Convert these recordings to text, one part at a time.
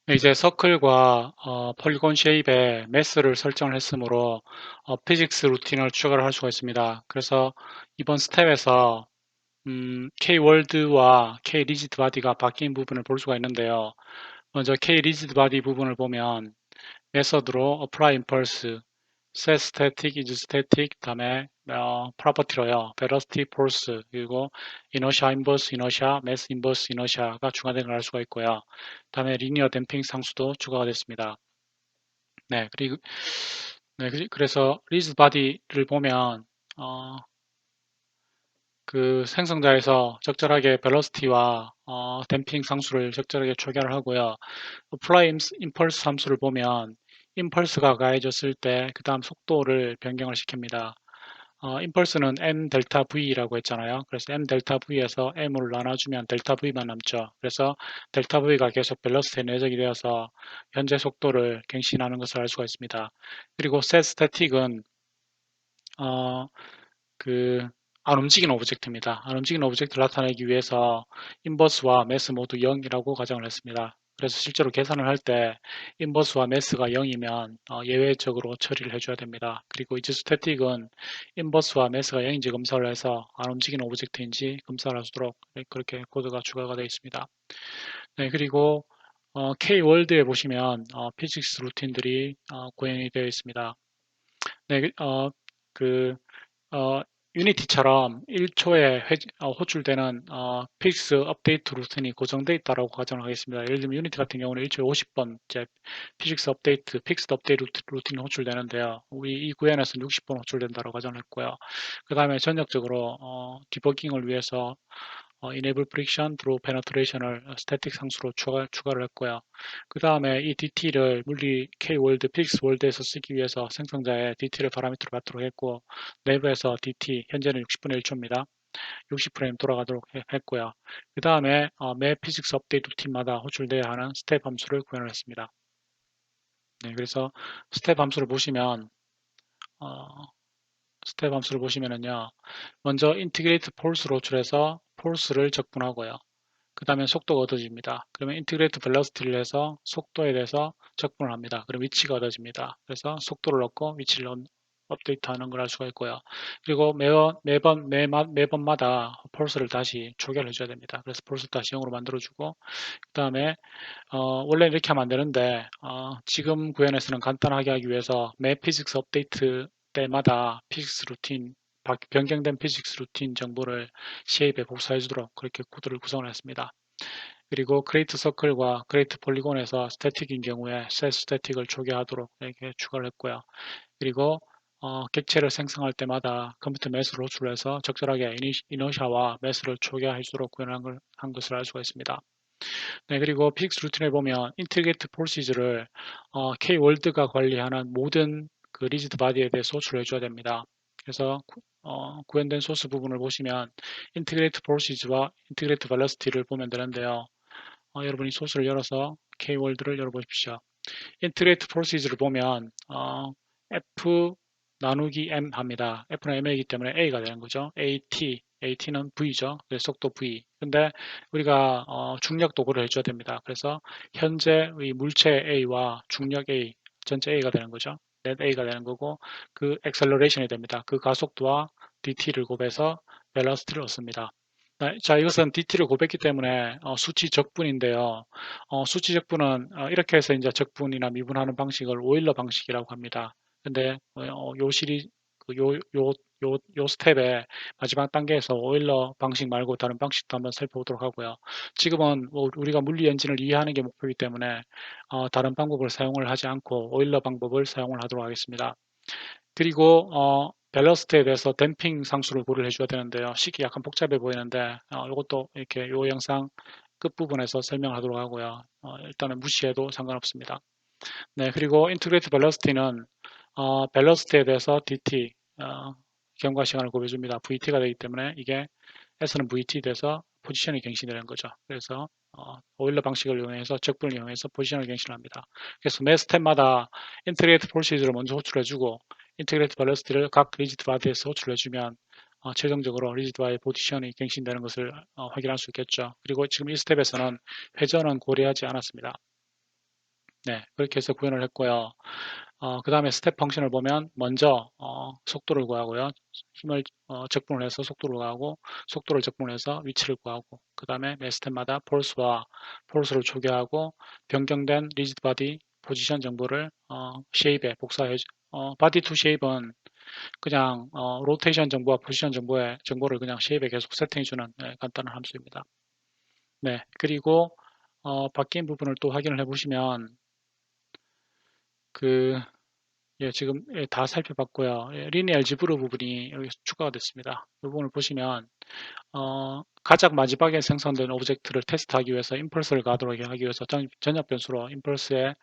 이제 서클과 폴리곤 쉐입에 매스를 설정을 했으므로 피직스 루틴을 추가를 할 수가 있습니다. 그래서 이번 스텝에서 K-월드와 K-리지드 바디가 바뀐 부분을 볼 수가 있는데요. 먼저 K-리지드 바디 부분을 보면 메서드로 apply impulse, set static, is static, 다음에 property로요. velocity, force, 그리고 inertia, inverse, inertia, mass inverse, inertia가 추가된 걸 알 수가 있고요. 다음에 linear damping 상수도 추가가 됐습니다. 네, 그리고 그래서 리지드 바디를 보면 그 생성자에서 적절하게 벨로시티와 댐핑 상수를 적절하게 초기화를 하고요. apply impulse 함수를 보면 임펄스가 가해졌을 때 그 다음 속도를 변경을 시킵니다. 임펄스는 m 델타 v라고 했잖아요. 그래서 m 델타 v에서 m을 나눠주면 델타 v만 남죠. 그래서 델타 v가 계속 벨로시티에 내적이 되어서 현재 속도를 갱신하는 것을 알 수가 있습니다. 그리고 set static은 어, 그 안 움직이는 오브젝트입니다. 안 움직이는 오브젝트를 나타내기 위해서 인버스와 매스 모두 0이라고 가정을 했습니다. 그래서 실제로 계산을 할 때 인버스와 매스가 0이면 예외적으로 처리를 해줘야 됩니다. 그리고 이즈 스태틱은 인버스와 매스가 0인지 검사를 해서 안 움직이는 오브젝트인지 검사를 하도록 그렇게 코드가 추가가 되어 있습니다. 네, 그리고 K-월드에 보시면 피직스 루틴들이 구현이 되어 있습니다. 네, 그 어, 유니티처럼 1초에 호출되는 픽스 업데이트 루틴이 고정되어 있다고 가정하겠습니다. 예를 들면 유니티 같은 경우는 1초에 50번 이제 픽스 업데이트, 픽스 업데이트 루틴이 호출되는데요. 우리 이 구현에서는 60번 호출된다고 가정했고요. 그 다음에 전역적으로 디버깅을 위해서 enable friction through penetration을 스태틱 상수로 추가를 했고요. 그 다음에 이 DT를 물리 K-월드, 픽스월드에서 쓰기 위해서 생성자에 DT를 파라미터로 받도록 했고 내부에서 DT, 현재는 60분의 1초입니다. 60프레임 돌아가도록 했고요. 그 다음에 매 피직스 업데이트 루틴마다 호출되어야 하는 스텝 함수를 구현을 했습니다. 네, 그래서 스텝 함수를 보시면 스텝 함수를 보시면은요. 먼저 인티그레이트 폴스로 호출해서 폴스를 적분하고요. 그 다음에 속도가 얻어집니다. 그러면 인티그레이트 벨로시티를 해서 속도에 대해서 적분을 합니다. 그럼 위치가 얻어집니다. 그래서 속도를 넣고 위치를 업데이트하는 걸 알 수가 있고요. 그리고 매번마다 폴스를 다시 초기화를 해줘야 됩니다. 그래서 폴스 다시 0으로 만들어주고 그 다음에 원래 이렇게 하면 안 되는데 지금 구현에서는 간단하게 하기 위해서 매 피직스 업데이트 때마다 피직스 루틴 변경된 피직스 루틴 정보를 쉐입에 복사해 주도록 그렇게 코드를 구성을 했습니다. 그리고 크레이트 서클과 크레이트 폴리곤에서 스태틱인 경우에 셋 스태틱을 초기화하도록 이렇게 추가를 했고요. 그리고 객체를 생성할 때마다 컴퓨터 매스를 호출해서 적절하게 이너샤와 매스를 초기화해 주도록 구현한 한 것을 알 수가 있습니다. 네, 그리고 픽스 루틴에 보면 인티그레이트 폴시즈를 K-월드가 관리하는 모든 그 리지드 바디에 대해 소스를 해줘야 됩니다. 그래서 구현된 소스 부분을 보시면 인티그레이트 폴시즈와 인티그레이트 벨로시티를 보면 되는데요. 여러분이 소스를 열어서 K-월드를 열어보십시오. 인티그레이트 폴시즈를 보면 F 나누기 M 합니다. F는 M이기 때문에 A가 되는 거죠. AT는 V죠. 그래서 속도 V. 근데 우리가 중력 도구를 해줘야 됩니다. 그래서 현재의 물체 A와 중력 A, 전체 A가 되는 거죠. net A가 되는 거고 그 acceleration이 됩니다. 그 가속도와 DT를 곱해서 velocity를 얻습니다. 자, 이것은 DT를 곱했기 때문에 수치 적분인데요. 수치 적분은 이렇게 해서 이제 적분이나 미분하는 방식을 오일러 방식이라고 합니다. 근데 요 시리 요 스텝의 마지막 단계에서 오일러 방식 말고 다른 방식도 한번 살펴보도록 하고요. 지금은 우리가 물리 엔진을 이해하는 게 목표이기 때문에 다른 방법을 사용을 하지 않고 오일러 방법을 사용을 하도록 하겠습니다. 그리고 밸러스트에 대해서 댐핑 상수를 고려해 줘야 되는데요. 식이 약간 복잡해 보이는데 이것도 이렇게 요 영상 끝부분에서 설명하도록 하고요. 일단은 무시해도 상관없습니다. 네, 그리고 인티그레이트 밸러스티는 밸러스트에 대해서 DT 경과 시간을 곱해줍니다. VT가 되기 때문에 이게 S는 VT 돼서 포지션이 갱신되는 거죠. 그래서 오일러 방식을 이용해서 적분을 이용해서 포지션을 갱신합니다. 그래서 매 스텝마다 인테그레이트 폴시즈를 먼저 호출해주고 인테그레이트 밸러스티를 각 리지드 바디에서 호출해주면 최종적으로 리지드 바디 포지션이 갱신되는 것을 확인할 수 있겠죠. 그리고 지금 이 스텝에서는 회전은 고려하지 않았습니다. 네, 그렇게 해서 구현을 했고요. 그 다음에 스텝 펑션을 보면 먼저 속도를 구하고요. 힘을 적분을 해서 속도를 구하고 속도를 적분을 해서 위치를 구하고 그 다음에 매 스텝마다 폴스와 폴스를 초기화하고 변경된 리지드 바디 포지션 정보를 쉐입에 복사해 바디 투 쉐입은 그냥 로테이션 정보와 포지션 정보를 그냥 쉐입에 계속 세팅해주는 간단한 함수입니다. 네, 그리고 바뀐 부분을 또 확인을 해보시면 지금 다 살펴봤고요. 리니어 알지브라 부분이 여기서 추가가 됐습니다. 이 부분을 보시면 가장 마지막에 생성된 오브젝트를 테스트하기 위해서 임펄스를 가도록 하기 위해서 전압 변수로 임펄스의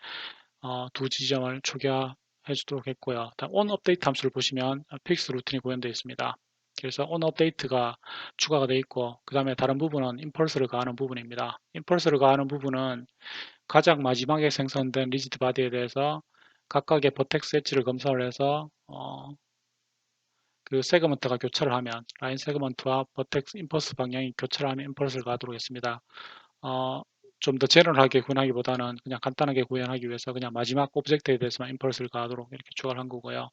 두 지점을 초기화해 주도록 했고요. on 업데이트 함수를 보시면 픽스 루틴이 구현되어 있습니다. 그래서 on 업데이트가 추가가 되어 있고 그 다음에 다른 부분은 임펄스를 가하는 부분입니다. 임펄스를 가하는 부분은 가장 마지막에 생성된 리지드 바디에 대해서 각각의 버텍스 엣지를 검사를 해서 그 세그먼트가 교차를 하면 라인 세그먼트와 버텍스 임펄스 방향이 교차를 하면 임펄스를 가도록 했습니다. 좀 더 제너럴하게 구현하기보다는 그냥 간단하게 구현하기 위해서 그냥 마지막 오브젝트에 대해서만 임펄스를 가하도록 이렇게 추가를 한 거고요.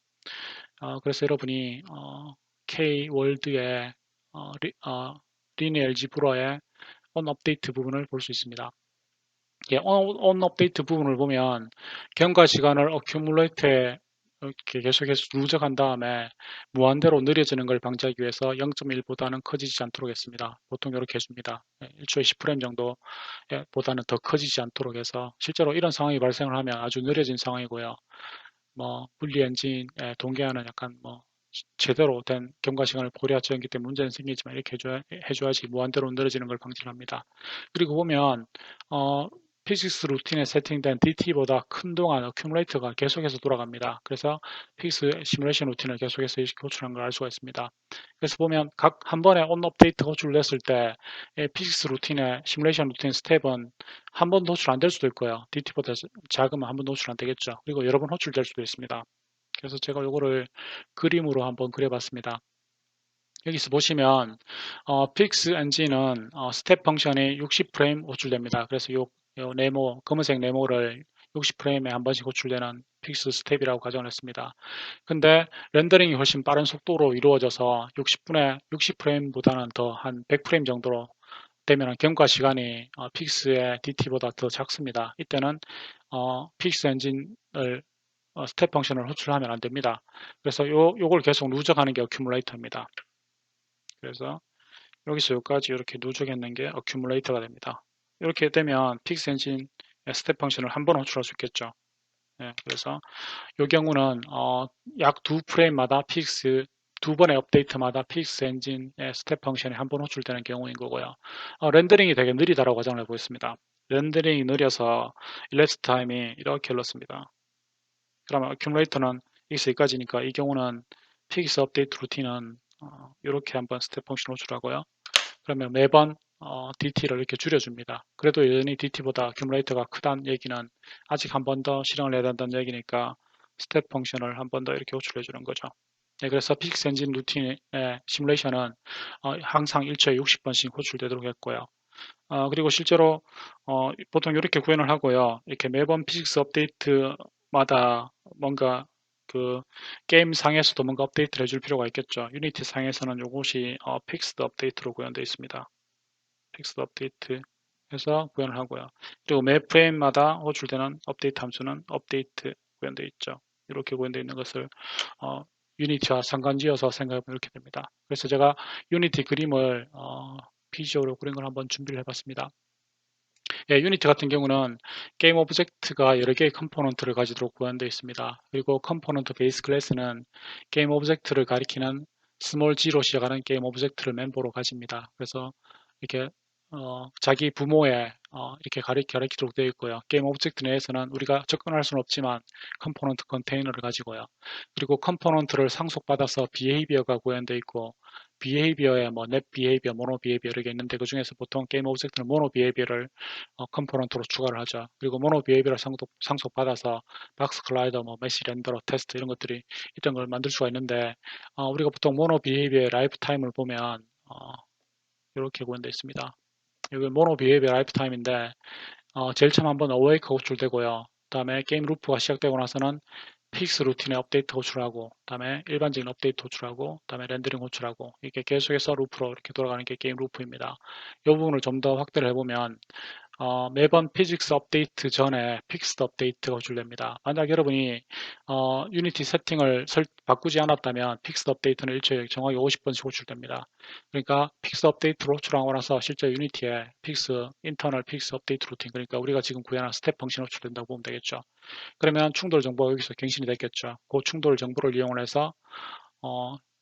그래서 여러분이 K-월드의 리니어 알지브라의 on 업데이트 부분을 볼 수 있습니다. on 업데이트 부분을 보면 경과 시간을 어큐뮬레이트에 이렇게 계속해서 누적한 다음에 무한대로 느려지는 걸 방지하기 위해서 0.1보다는 커지지 않도록 했습니다. 보통 이렇게 해줍니다. 1초에 10프레임 정도 보다는 더 커지지 않도록 해서 실제로 이런 상황이 발생을 하면 아주 느려진 상황이고요. 뭐 분리 엔진에 동기화는 약간 뭐 제대로 된 경과 시간을 고려하지 않기 때문에 문제는 생기지만 이렇게 해줘야지 무한대로 늘어지는 걸 방지를 합니다. 그리고 보면 피직스 루틴에 세팅된 DT보다 큰 동안 어큐뮬레이터가 계속해서 돌아갑니다. 그래서 피직스 시뮬레이션 루틴을 계속해서 호출한 걸 알 수가 있습니다. 그래서 보면 각 한 번에 on 업데이트 호출됐을 때 피직스 루틴의 시뮬레이션 루틴 스텝은 한 번도 호출 안 될 수도 있고요. DT보다 작으면 한 번도 호출 안 되겠죠. 그리고 여러 번 호출될 수도 있습니다. 그래서 제가 요거를 그림으로 한번 그려봤습니다. 여기서 보시면 픽스 엔진은 스텝 펑션이 60프레임 호출됩니다. 그래서 요 네모, 검은색 네모를 60프레임에 한 번씩 호출되는 픽스 스텝이라고 가정을 했습니다. 근데 렌더링이 훨씬 빠른 속도로 이루어져서 60프레임보다는 더 한 100프레임 정도로 되면 경과 시간이 픽스의 DT보다 더 작습니다. 이때는 픽스 엔진을 스텝 펑션을 호출하면 안 됩니다. 그래서 요걸 계속 누적하는 게 어큐뮬레이터입니다. 그래서 여기서 여기까지 이렇게 누적했는 게 어큐뮬레이터가 됩니다. 이렇게 되면 픽스 엔진 스텝 펑션을 한 번 호출할 수 있겠죠. 그래서 이 경우는 약 2프레임마다 픽스 두 번의 업데이트마다 픽스 엔진의 스텝 펑션이 한 번 호출되는 경우인 거고요. 렌더링이 되게 느리다라고 가정을 해보고 있습니다. 렌더링이 느려서 일랩스 타임이 이렇게 흘렀습니다. 그러면 어큐뮬레이터는 여기까지니까 이 경우는 픽스 업데이트 루틴은 이렇게 한번 스텝 펑션 호출하고요. 그러면 매번 DT를 이렇게 줄여줍니다. 그래도 여전히 DT보다 어큐뮬레이터가 크다는 얘기는 아직 한 번 더 실행을 해야 된다는 얘기니까 스텝 펑션을 한 번 더 이렇게 호출해 주는 거죠. 네, 그래서 픽스 엔진 루틴의 시뮬레이션은 항상 1초에 60번씩 호출되도록 했고요. 그리고 실제로 보통 이렇게 구현을 하고요. 이렇게 매번 피직스 업데이트마다 뭔가 그 게임 상에서도 뭔가 업데이트를 해줄 필요가 있겠죠. 유니티 상에서는 이것이 픽스드 업데이트로 구현되어 있습니다. 픽스드 업데이트 해서 구현을 하고요. 그리고 매 프레임마다 호출되는 업데이트 함수는 업데이트 구현되어 있죠. 이렇게 구현되어 있는 것을 유니티와 상관지어서 생각해보면 이렇게 됩니다. 그래서 제가 유니티 그림을 비주얼로 그린 걸 한번 준비를 해봤습니다. 유니티 같은 경우는 게임 오브젝트가 여러 개의 컴포넌트를 가지도록 구현되어 있습니다. 그리고 컴포넌트 베이스 클래스는 게임 오브젝트를 가리키는 스몰 G로 시작하는 게임 오브젝트를 멤버로 가집니다. 그래서 이렇게 자기 부모에 이렇게 가리키도록 되어 있고요. 게임 오브젝트 내에서는 우리가 접근할 수는 없지만 컴포넌트 컨테이너를 가지고요. 그리고 컴포넌트를 상속받아서 비헤이비어가 구현되어 있고 비헤이비어에 뭐 넷 비헤이비어, 모노 비헤이비어 이렇게 있는데 그 중에서 보통 게임 오브젝트는 모노 비헤이비어를 컴포넌트로 추가를 하죠. 그리고 모노 비헤이비어를 상속받아서 박스 클라이더, 뭐 메시 렌더러, 테스트 이런 것들이 있던 걸 만들 수가 있는데 우리가 보통 모노 비헤이비어의 라이프 타임을 보면 이렇게 구현되어 있습니다. 여기 모노 비헤이비어 라이프 타임인데 제일 처음 한번 어웨이크 호출되고요. 다음에 게임 루프가 시작되고 나서는 픽스 루틴의 업데이트 호출하고, 다음에 일반적인 업데이트 호출하고, 다음에 렌더링 호출하고, 이렇게 계속해서 루프로 이렇게 돌아가는 게 게임 루프입니다. 이 부분을 좀 더 확대를 해보면 매번 피직스 업데이트 전에 픽스드 업데이트가 호출됩니다. 만약 여러분이 유니티 세팅을 바꾸지 않았다면 픽스드 업데이트는 일주일에 정확히 50번씩 호출됩니다. 그러니까 픽스 업데이트로 호출하고 나서 실제 유니티에 인터널 픽스 업데이트 루틴, 그러니까 우리가 지금 구현한 스텝 펑션 호출된다고 보면 되겠죠. 그러면 충돌 정보가 여기서 갱신이 됐겠죠. 그 충돌 정보를 이용을 해서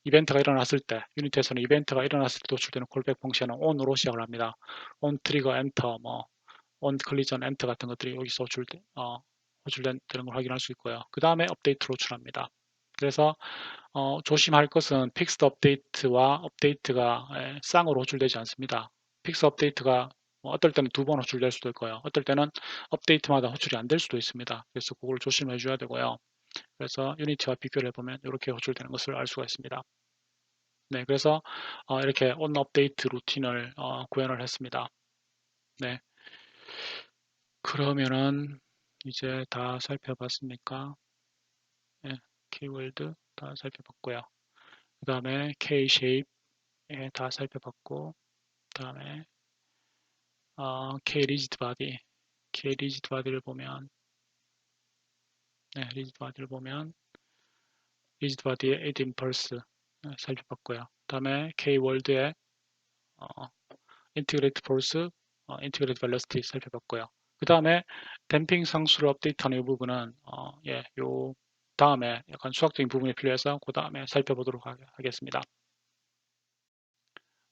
이벤트가 일어났을 때, 유니티에서는 이벤트가 일어났을 때 호출되는 콜백 펑션은 on으로 시작을 합니다. on 트리거 엔터, on collision enter 같은 것들이 여기서 호출되는 걸 확인할 수 있고요. 그 다음에 업데이트로 호출합니다. 그래서 조심할 것은 픽스드 업데이트와 업데이트가 쌍으로 호출되지 않습니다. 픽스 업데이트가 어떨 때는 2번 호출될 수도 있고요. 어떨 때는 업데이트마다 호출이 안 될 수도 있습니다. 그래서 그걸 조심해 줘야 되고요. 그래서 유니티와 비교를 해보면 이렇게 호출되는 것을 알 수가 있습니다. 네, 그래서 이렇게 on 업데이트 루틴을 구현을 했습니다. 네, 그러면은 이제 다 살펴봤습니까? 네, 키워드 다 살펴봤고요. 그 다음에 K-shape 다 살펴봤고, 그 다음에 K-rigid body, K-rigid body를 보면, 네, rigid body를 보면 rigid body의 add impulse 살펴봤고요. 그 다음에 K-world의 integrate force, integrate velocity 살펴봤고요. 그 다음에 댐핑 상수를 업데이트하는 이 부분은 요 다음에 약간 수학적인 부분이 필요해서 그 다음에 살펴보도록 하겠습니다.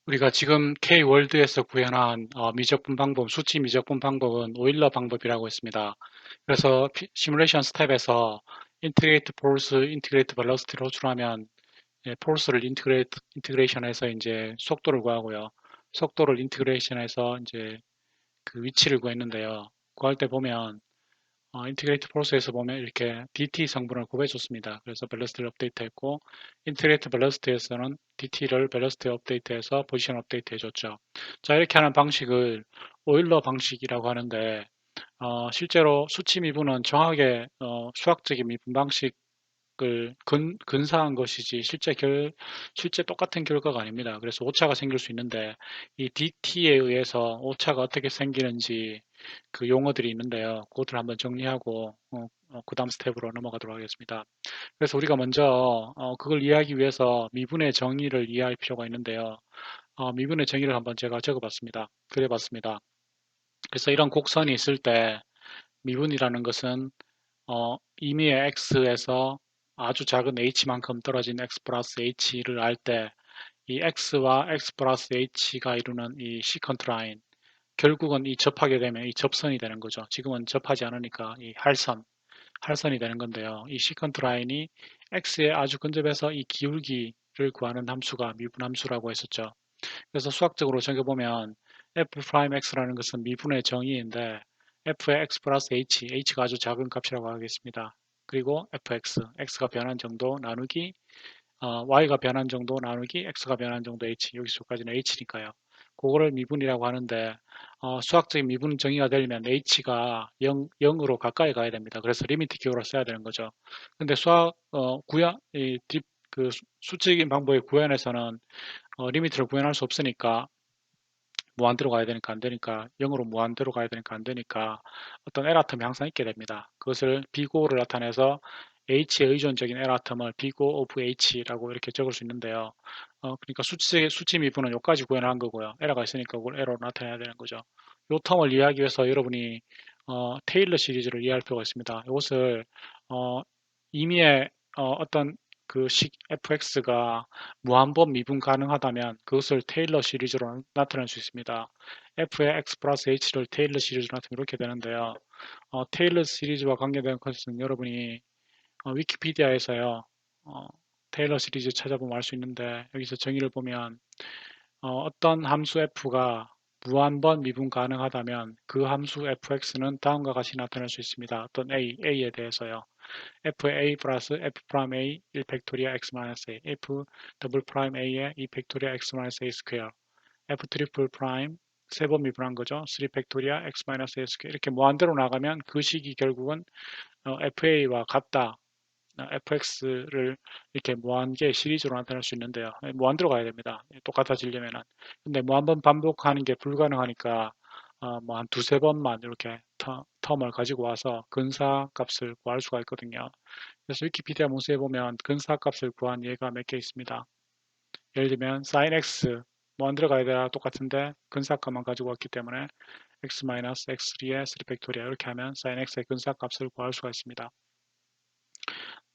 우리가 지금 K-월드에서 구현한 미적분 방법, 수치 미적분 방법은 오일러 방법이라고 했습니다. 그래서 시뮬레이션 스텝에서 인티그레이트 폴스, 인티그레이트 벨로시티를 호출하면 폴스를 인티그레이션해서 이제 속도를 구하고요. 속도를 인티그레이션해서 이제 그 위치를 구했는데요. 구할 때 보면 인티그레이트 프로세스에서 보면 이렇게 DT 성분을 구해줬습니다. 그래서 벨러스티를 업데이트했고 인티그레이트 벨러스티에서는 DT를 벨러스티 업데이트해서 포지션 업데이트 해줬죠. 자, 이렇게 하는 방식을 오일러 방식이라고 하는데 실제로 수치 미분은 정확하게 수학적인 미분 방식 근사한 것이지 실제 똑같은 결과가 아닙니다. 그래서 오차가 생길 수 있는데 이 DT에 의해서 오차가 어떻게 생기는지 그 용어들이 있는데요. 그것들 한번 정리하고 그 다음 스텝으로 넘어가도록 하겠습니다. 그래서 우리가 먼저 그걸 이해하기 위해서 미분의 정의를 이해할 필요가 있는데요. 미분의 정의를 한번 제가 적어봤습니다. 그려봤습니다. 그래서 이런 곡선이 있을 때 미분이라는 것은 임의의 x에서 아주 작은 h만큼 떨어진 x 플러스 h를 알 때 이 x와 x 플러스 h가 이루는 이 시컨트 라인, 결국은 이 접하게 되면 이 접선이 되는 거죠. 지금은 접하지 않으니까 이 할선이 되는 건데요. 이 시컨트 라인이 x에 아주 근접해서 이 기울기를 구하는 함수가 미분 함수라고 했었죠. 그래서 수학적으로 적어보면 f'x라는 것은 미분의 정의인데 f의 x 플러스 h가 아주 작은 값이라고 하겠습니다. 그리고 fx, x가 변한 정도 나누기 y가 변한 정도 나누기 x가 변한 정도 여기서까지는 h니까요. 그거를 미분이라고 하는데 수학적인 미분 정의가 되려면 h가 0으로 가까이 가야 됩니다. 그래서 리미트 기호를 써야 되는 거죠. 근데 그 수직인 방법의 구현에서는 리미트를 구현할 수 없으니까 무한대로 가야 되니까 안 되니까 0으로 무한대로 가야 되니까 안 되니까 어떤 에러 텀이 항상 있게 됩니다. 그것을 비고를 나타내서 h의 의존적인 에러 텀을 비고 of h라고 이렇게 적을 수 있는데요. 그러니까 수치 미분은 여기까지 구현한 거고요. 에러가 있으니까 그걸 에러로 나타내야 되는 거죠. 이 텀을 이해하기 위해서 여러분이 테일러 시리즈를 이해할 필요가 있습니다. 이것을 임의의 어떤 그 식 fx가 무한번 미분 가능하다면 그것을 테일러 시리즈로 나타낼 수 있습니다. f의 x 플러스 h를 테일러 시리즈로 나타내면 이렇게 되는데요. 테일러 시리즈와 관계된 것은 여러분이 위키피디아에서요. 테일러 시리즈 찾아보면 알 수 있는데 여기서 정의를 보면 어떤 함수 f가 무한번 미분 가능하다면 그 함수 fx는 다음과 같이 나타낼 수 있습니다. 어떤 a에 대해서요. fa 플러스 f 프라임 a 1 팩토리아 x 마이너스 a f 더블 프라임 a의 2 팩토리아 x 마이너스 a 스퀘어 f 트리플 프라임 세 번 미분한 거죠. 3 팩토리아 x 마이너스 a 스퀘어 이렇게 무한대로 나가면 그 식이 결국은 FA와 같다. fx를 이렇게 무한계 시리즈로 나타낼 수 있는데요. 무한대로 가야 됩니다. 똑같아지려면은. 근데 뭐 한 번 반복하는 게 불가능하니까 뭐 한 두세 번만 이렇게 텀을 가지고 와서 근사 값을 구할 수가 있거든요. 그래서 위키피디아 문서에 보면 근사 값을 구한 예가 몇 개 있습니다. 예를 들면 sin x 무한대로 가야 돼야 똑같은데 근사 값만 가지고 왔기 때문에 x-x3의 3 팩토리아 이렇게 하면 sin x의 근사 값을 구할 수가 있습니다.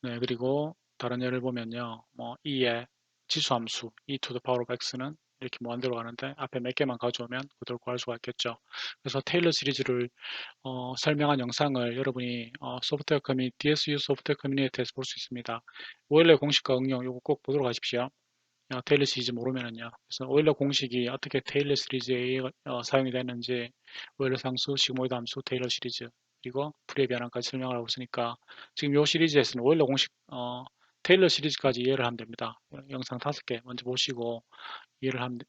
네, 그리고 다른 예를 보면요. 뭐 2의 지수함수 e to the power of x는 이렇게 무한대로 가는데 앞에 몇 개만 가져오면 그대로 구할 수가 있겠죠. 그래서 테일러 시리즈를 설명한 영상을 여러분이 소프트웨어 커뮤니티, DSU 소프트웨어 커뮤니티에서 볼 수 있습니다. 오일러 공식과 응용 이거 꼭 보도록 하십시오. 테일러 시리즈 모르면은요. 그래서 오일러 공식이 어떻게 테일러 시리즈에 사용이 되는지 오일러 상수, 시그모이드 함수, 테일러 시리즈 그리고 풀이의 변환까지 설명을 하고 있으니까 지금 이 시리즈에서는 오일러 공식 테일러 시리즈까지 이해를 하면 됩니다. 영상 5개 먼저 보시고 이해를 하면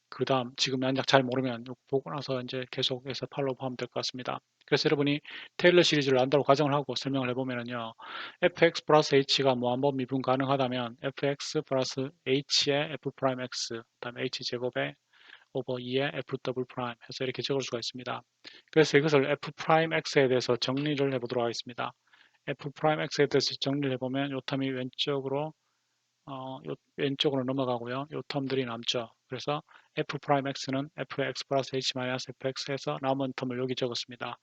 그 다음 지금 만약 잘 모르면 보고 나서 이제 계속해서 팔로우하면 될 것 같습니다. 그래서 여러분이 테일러 시리즈를 안다고 가정을 하고 설명을 해보면은요. fx 플러스 h가 뭐 한번 미분 가능하다면 fx 플러스 h의 f 프라임 x 그 다음에 h 제곱에 오버 2의 f 더블 프라임 해서 이렇게 적을 수가 있습니다. 그래서 이것을 f 프라임 x에 대해서 정리를 해보도록 하겠습니다. f 프라임 x에 대해서 정리를 해보면 요 텀이 왼쪽으로 넘어가고요. 요 텀들이 남죠. 그래서 f 프라임 x는 fx 플러스 h 마이너스 fx에서 남은 텀을 여기 적었습니다.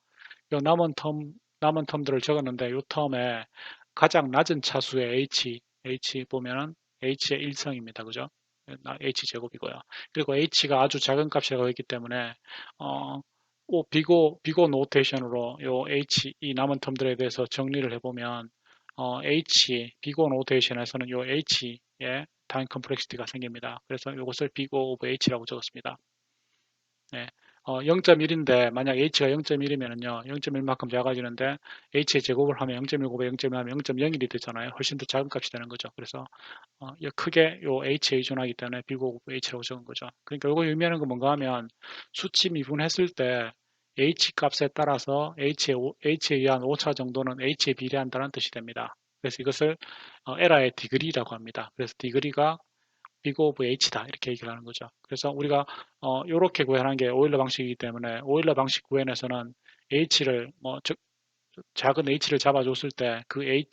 요 남은 텀들을 적었는데 요 텀에 가장 낮은 차수의 h 보면은 h의 1성입니다. 그죠? h 제곱이고요. 그리고 h가 아주 작은 값이라고 했기 때문에 어, 비고 노테이션으로 요 h 이 남은 텀들에 대해서 정리를 해보면 비고 노테이션에서는 요 h의 타임 컴플렉시티가 생깁니다. 그래서 이것을 비고 오브 h라고 적었습니다. 네. 0.1인데 만약 h가 0.1이면은요 0.1만큼 작아지는데 h의 제곱을 하면 0.1 곱에 0.1 하면 0.01이 되잖아요. 훨씬 더 작은 값이 되는 거죠. 그래서 크게 요 h에 의존하기 때문에 비고 h라고 적은 거죠. 그러니까 이거 의미하는 건 뭔가 하면 수치 미분했을 때 h 값에 따라서 h에 의한 오차 정도는 h에 비례한다는 뜻이 됩니다. 그래서 이것을 에라의 디그리라고 합니다. 그래서 디그리가 big of h다 이렇게 얘기를 하는 거죠. 그래서 우리가 이렇게 구현한 게 오일러 방식이기 때문에 오일러 방식 구현에서는 h를 작은 h를 잡아줬을 때 그 h의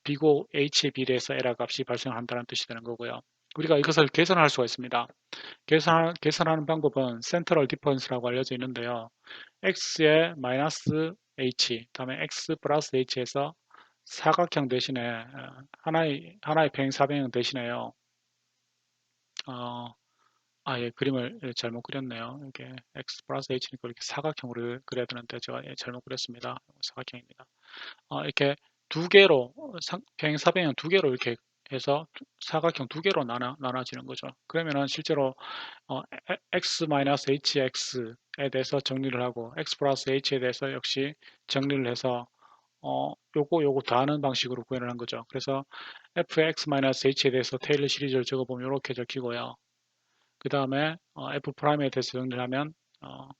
big h에 비례해서 에러 값이 발생한다는 뜻이 되는 거고요. 우리가 이것을 계산할 수가 있습니다. 계산하는 방법은 센트럴 디퍼런스라고 알려져 있는데요. x의 마이너스 h, 다음에 x 플러스 h에서 사각형 대신에 하나의 평행사변형 대신에요. 예, 그림을 잘못 그렸네요. 이게 x 플러스 h니까 이렇게 사각형으로 그려야 되는데 제가 잘못 그렸습니다. 사각형입니다. 이렇게 두 개로 평행사변형 두 개로 이렇게 해서 사각형 두 개로 나눠지는 거죠. 그러면은 실제로 x-hx에 대해서 정리를 하고 x 플러스 h에 대해서 역시 정리를 해서 요거 더하는 방식으로 구현을 한 거죠. 그래서 fx-h에 대해서 테일러 시리즈를 적어보면 이렇게 적히고요. 그 다음에 f 프라임에 대해서 정리를 하면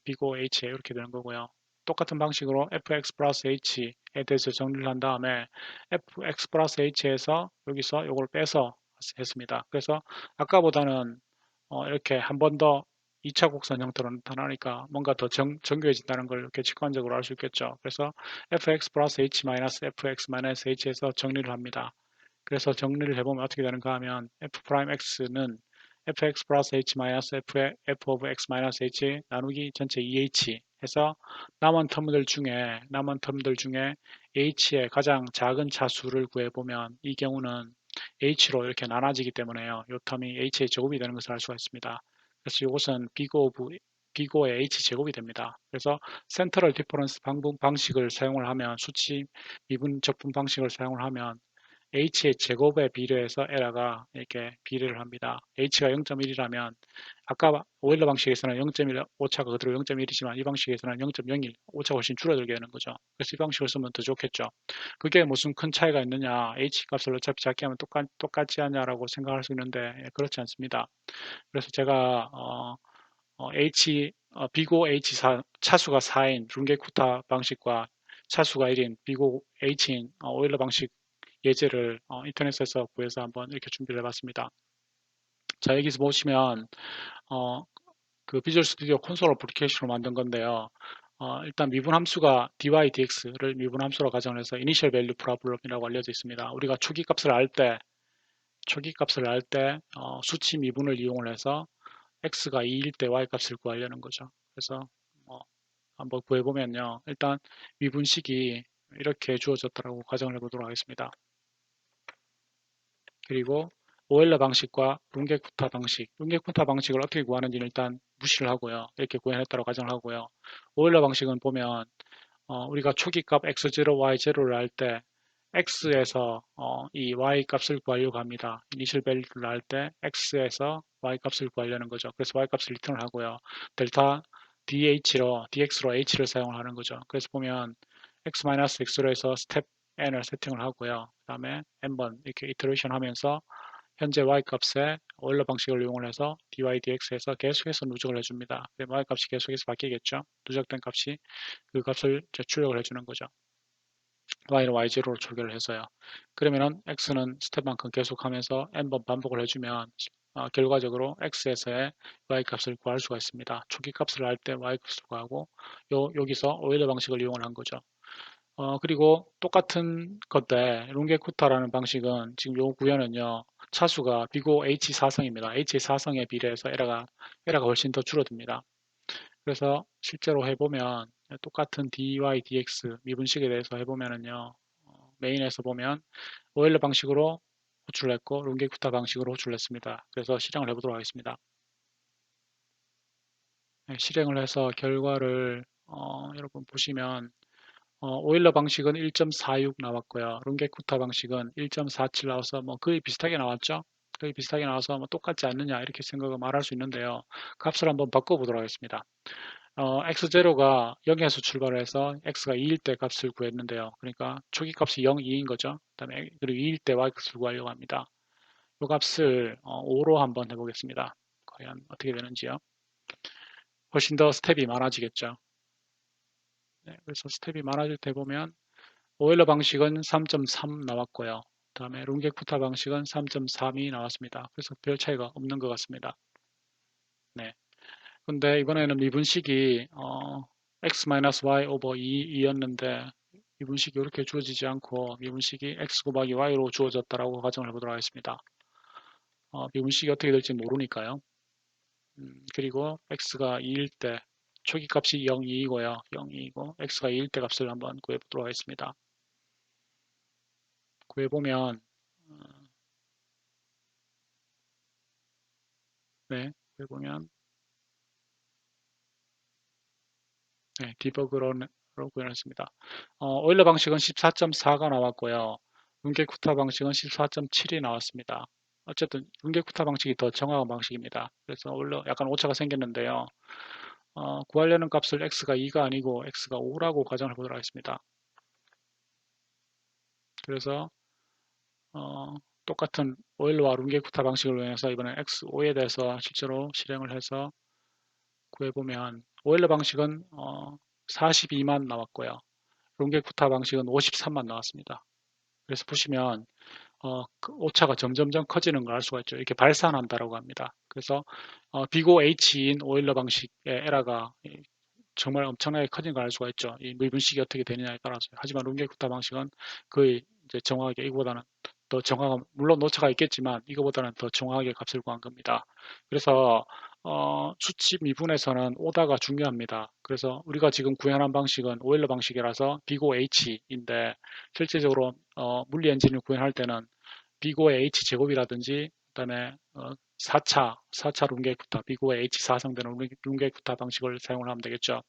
비고 h에 이렇게 되는 거고요. 똑같은 방식으로 fx 플러스 h에 대해서 정리를 한 다음에 fx 플러스 h에서 여기서 이걸 빼서 했습니다. 그래서 아까보다는 이렇게 한 번 더 2차 곡선 형태로 나타나니까 뭔가 더 정교해진다는 걸 이렇게 직관적으로 알 수 있겠죠. 그래서 fx 플러스 h 마이너스 fx 마이너스 h에서 정리를 합니다. 그래서 정리를 해보면 어떻게 되는가 하면 f 프라임 x는 fx 플러스 h 마이너스 f of x 마이너스 h 나누기 전체 2h 해서 남은 텀들 중에 h의 가장 작은 차수를 구해보면 이 경우는 h로 이렇게 나눠지기 때문에요. 이 텀이 h의 제곱이 되는 것을 알 수가 있습니다. 그래서 이것은 비고의 h 제곱이 됩니다. 그래서 센트럴 디퍼런스 방식을 사용을 하면 수치 미분 적분 방식을 사용을 하면 h의 제곱에 비례해서 에러가 이렇게 비례를 합니다. h가 0.1이라면 아까 오일러 방식에서는 0.1 오차가 그대로 0.1이지만 이 방식에서는 0.01 오차가 훨씬 줄어들게 되는 거죠. 그래서 이 방식을 쓰면 더 좋겠죠. 그게 무슨 큰 차이가 있느냐, h 값을 어차피 작게 하면 똑같지 않냐라고 생각할 수 있는데 그렇지 않습니다. 그래서 제가 비고 H4 차수가 4인 룬게쿠타 방식과 차수가 1인 비고 H인 오일러 방식 예제를 인터넷에서 구해서 한번 이렇게 준비를 해봤습니다. 자, 여기서 보시면 어, 그 비주얼 스튜디오 콘솔 어플리케이션으로 만든 건데요. 일단 미분 함수가 dy dx를 미분 함수로 가정을 해서 이니셜 밸류 프로블럼이라고 알려져 있습니다. 우리가 초기 값을 알 때 수치 미분을 이용을 해서 x가 2일 때 y 값을 구하려는 거죠. 그래서 한번 구해보면요. 일단 미분식이 이렇게 주어졌다고 가정을 해보도록 하겠습니다. 그리고 오일러 방식과 룬게쿠타 방식을 어떻게 구하는지는 일단 무시를 하고요. 이렇게 구현했다고 가정을 하고요. 오일러 방식은 보면 우리가 초기값 x0, y0를 할 때 x에서 이 y 값을 구하려고 합니다. 이니셜 밸류를 할 때 x에서 y 값을 구하려는 거죠. 그래서 y 값을 리턴을 하고요. 델타 dx로 h를 사용하는 거죠. 그래서 보면 x-x로 해서 스텝 n을 세팅을 하고요. 그 다음에 n번 이렇게 이터레이션 하면서 현재 y 값에 오일러 방식을 이용을 해서 dy dx에서 계속해서 누적을 해줍니다. y 값이 계속해서 바뀌겠죠. 누적된 값이 그 값을 출력을 해주는 거죠. y는 y0로 초기를 해서요. 그러면은 x는 스텝만큼 계속하면서 n번 반복을 해주면 결과적으로 x에서의 y 값을 구할 수가 있습니다. 초기 값을 알 때 y 값을 구하고 여기서 오일러 방식을 이용을 한 거죠. 그리고 똑같은 건데 룬게쿠타라는 방식은 지금 요 구현은요. 차수가 비고 H4성입니다. H4성에 비례해서 에러가 훨씬 더 줄어듭니다. 그래서 실제로 해보면 똑같은 dy, dx 미분식에 대해서 해보면은요. 메인에서 보면 오일러 방식으로 호출을 했고 룬게쿠타 방식으로 호출을 했습니다. 그래서 실행을 해보도록 하겠습니다. 네, 실행을 해서 결과를 여러분 보시면 오일러 방식은 1.46 나왔고요. 룬게쿠타 방식은 1.47 나와서 뭐 거의 비슷하게 나왔죠. 거의 비슷하게 나와서 뭐 똑같지 않느냐 이렇게 생각을 말할 수 있는데요. 값을 한번 바꿔보도록 하겠습니다. x0가 0에서 출발을 해서 x가 2일 때 값을 구했는데요. 그러니까 초기 값이 0, 2인 거죠. 그다음에 그리고 2일 때 y 값을 구하려고 합니다. 이 값을 5로 한번 해보겠습니다. 과연 어떻게 되는지요. 훨씬 더 스텝이 많아지겠죠. 네, 그래서 스텝이 많아질 때 보면 오일러 방식은 3.3 나왔고요. 그 다음에 룬게쿠타 방식은 3.32 나왔습니다. 그래서 별 차이가 없는 것 같습니다. 네. 근데 이번에는 미분식이 x-y over 2였는데 미분식이 이렇게 주어지지 않고 미분식이 x 곱하기 y로 주어졌다라고 가정을 해보도록 하겠습니다. 미분식이 어떻게 될지 모르니까요. 그리고 x가 2일 때 초기 값이 0, 2이고요. 0, 2이고 x가 2일 때 값을 한번 구해보도록 하겠습니다. 구해보면 네, 구해보면 네, 디버그로 구현했습니다. 오일러 방식은 14.4가 나왔고요. 룬게쿠타 방식은 14.7이 나왔습니다. 어쨌든 룬게쿠타 방식이 더 정확한 방식입니다. 그래서 오일러 약간 오차가 생겼는데요. 구하려는 값을 x가 2가 아니고 x가 5라고 가정을 해보도록 하겠습니다. 그래서 똑같은 오일러와 룬게쿠타 방식을 이용해서 이번에 x5에 대해서 실제로 실행을 해서 구해보면 오일러 방식은 42만 나왔고요. 룬게쿠타 방식은 53만 나왔습니다. 그래서 보시면 그 오차가 점점점 커지는 걸 알 수가 있죠. 이렇게 발산한다라고 합니다. 그래서 비고 H인 오일러 방식의 에러가 정말 엄청나게 커진 걸 알 수가 있죠. 이 미분식이 어떻게 되느냐에 따라서. 하지만 룬게쿠타 방식은 거의 이제 정확하게 이거보다는 더 정확한, 물론 오차가 있겠지만 이거보다는 더 정확하게 값을 구한 겁니다. 그래서 수치 미분에서는 오다가 중요합니다. 그래서 우리가 지금 구현한 방식은 오일러 방식이라서 비고 H인데 실제적으로 물리 엔진을 구현할 때는 비고의 H 제곱이라든지 그다음에 4차 룬게쿠타 비고의 H 4성되는 룬게쿠타 방식을 사용을 하면 되겠죠.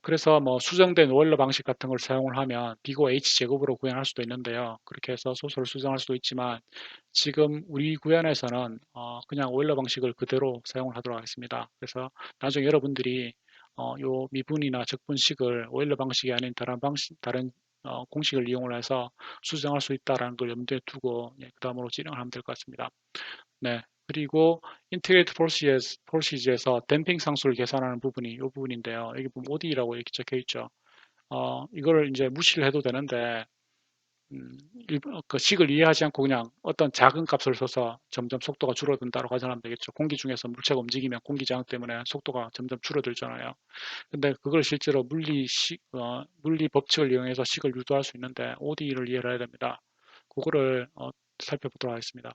그래서 뭐 수정된 오일러 방식 같은 걸 사용을 하면 비고 H 제곱으로 구현할 수도 있는데요. 그렇게 해서 소수를 수정할 수도 있지만 지금 우리 구현에서는 그냥 오일러 방식을 그대로 사용을 하도록 하겠습니다. 그래서 나중에 여러분들이 요 미분이나 적분식을 오일러 방식이 아닌 다른 공식을 이용을 해서 수정할 수 있다는 걸 염두에 두고 그 다음으로 진행을 하면 될 것 같습니다. 네. 그리고 인티그레이트 프로시즈에서 댐핑 상수를 계산하는 부분이 이 부분인데요. 여기 보면 OD라고 이렇게 적혀 있죠. 이거를 이제 무시를 해도 되는데 그 식을 이해하지 않고 그냥 어떤 작은 값을 써서 점점 속도가 줄어든다고 가정하면 되겠죠. 공기 중에서 물체가 움직이면 공기 저항 때문에 속도가 점점 줄어들잖아요. 근데 그걸 실제로 물리 법칙을 이용해서 식을 유도할 수 있는데 OD를 이해를 해야 됩니다. 그거를 살펴보도록 하겠습니다.